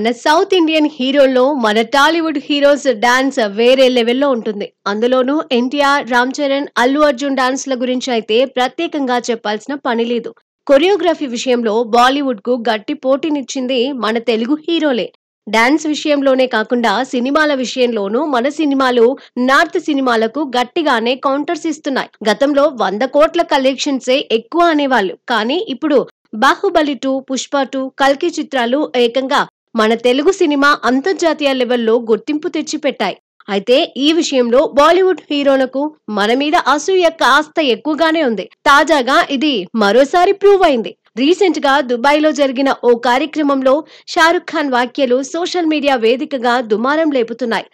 మన south Indian హీరోల్లో మన Tollywood heroes dance వేరే లెవెల్లో ఉంటుంది. అందులోనూ ఎన్టీఆర్, రామ్ చరణ్, అల్లు అర్జున్ డాన్స్ల గురించి అయితే ప్రత్యేకంగా చెప్పాల్సిన పని లేదు. కొరియోగ్రఫీ విషయంలో బాలీవుడ్ కు గట్టి పోటీనిచ్చింది మన తెలుగు హీరోలే. డాన్స్ విషయంలోనే కాకుండా సినిమాల విషయంలోనూ మన సినిమాలు నార్త్ సినిమాలకు గట్టిగానే కౌంటర్స్ ఇస్తున్నాయి. గతంలో 100 కోట్ల కలెక్షన్సే ఎక్కువ అనేవాళ్ళు, కానీ ఇప్పుడు బాహుబలి 2, పుష్ప 2, కల్కి చిత్రాలు ఏకంగా మన తెలుగు సినిమా అంతర్జాతీయ లెవెల్లో గుర్తింపు తెచ్చిపెట్టాయి. అయితే ఈ విషయంలో బాలీవుడ్ హీరోలకు మన మీద అసూయ కాస్త ఎక్కువగానే ఉంది. తాజాగా ఇది మరోసారి ప్రూవ్ అయింది. రీసెంట్ గా దుబాయ్ లో జరిగిన ఓ కార్యక్రమంలో షారుఖ్ ఖాన్ వ్యాఖ్యలు సోషల్ మీడియా వేదికగా దుమారం లేపుతున్నాయి.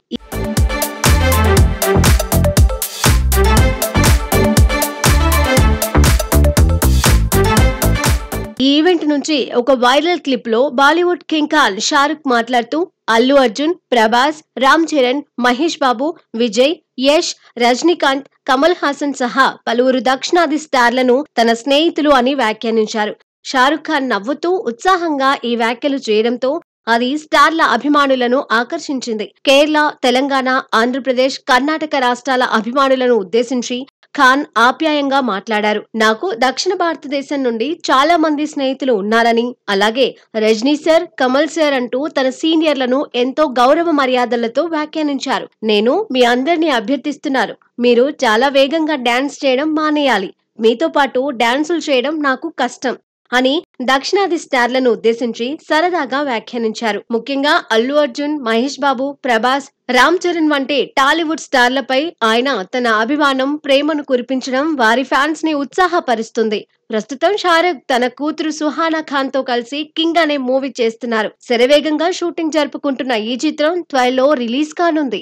ఈ ఈవెంట్ నుంచి ఒక వైరల్ క్లిప్ లో బాలీవుడ్ కింగ్ ఖాన్ షారుఖ్ మాట్లాడుతూ అల్లు అర్జున్, ప్రభాస్, రామ్ చరణ్, మహేష్ బాబు, విజయ్, యష్, రజనీకాంత్, కమల్ హాసన్ సహా పలువురు దక్షిణాది స్టార్లను తన స్నేహితులు అని వ్యాఖ్యానించారు. షారుఖ్ ఖాన్ నవ్వుతూ ఉత్సాహంగా ఈ వ్యాఖ్యలు చేయడంతో అది స్టార్ల అభిమానులను ఆకర్షించింది. కేరళ, తెలంగాణ, ఆంధ్రప్రదేశ్, కర్ణాటక రాష్ట్రాల అభిమానులను ఉద్దేశించి ఖాన్ ఆప్యాయంగా మాట్లాడారు. నాకు దక్షిణ భారతదేశం నుండి చాలా మంది స్నేహితులు ఉన్నారని, అలాగే రజనీ సార్, కమల్ సార్ అంటూ తన సీనియర్లను ఎంతో గౌరవ మర్యాదలతో వ్యాఖ్యానించారు. నేను మీ అందరినీ అభ్యర్థిస్తున్నారు, మీరు చాలా వేగంగా డాన్స్ చేయడం మానేయాలి. మీతో పాటు డాన్సులు చేయడం నాకు కష్టం అని దక్షిణాది స్టార్లను ఉద్దేశించి సరదాగా వ్యాఖ్యానించారు. ముఖ్యంగా అల్లు అర్జున్, మహేష్ బాబు, ప్రభాస్, రామ్ చరణ్ వంటి టాలీవుడ్ స్టార్లపై ఆయన తన అభిమానం, ప్రేమను కురిపించడం వారి ఫ్యాన్స్ ని ఉత్సాహపరుస్తుంది. ప్రస్తుతం షారుఖ్ తన కూతురు సుహానా ఖాన్ తో కలిసి కింగ్ అనే మూవీ చేస్తున్నారు. శరవేగంగా షూటింగ్ జరుపుకుంటున్న ఈ చిత్రం త్వరలో రిలీజ్ కానుంది.